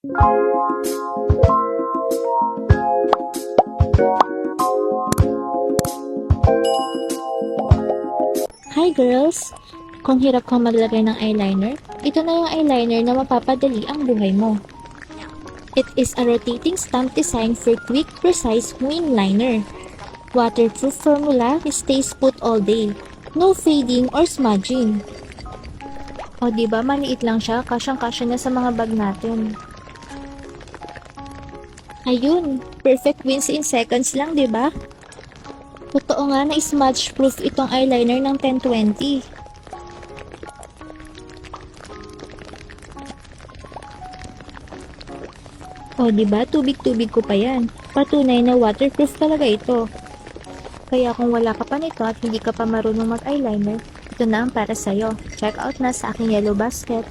Hi girls! Kung hirap kang maglagay ng eyeliner, ito na yung eyeliner na mapapadali ang buhay mo. It is a rotating stamp design for quick, precise wing liner. Waterproof formula stays put all day. No fading or smudging. O diba maliit lang siya, kasyang-kasya na sa mga bag natin. Ayun, perfect wins in seconds lang, diba? Totoo nga na smudge proof itong eyeliner ng 1020. O diba, tubig-tubig ko pa yan. Patunay na waterproof talaga ito. Kaya kung wala ka pa nito at hindi ka pa marunong mag-eyeliner, ito na ang para sa'yo. Check out na sa aking yellow basket.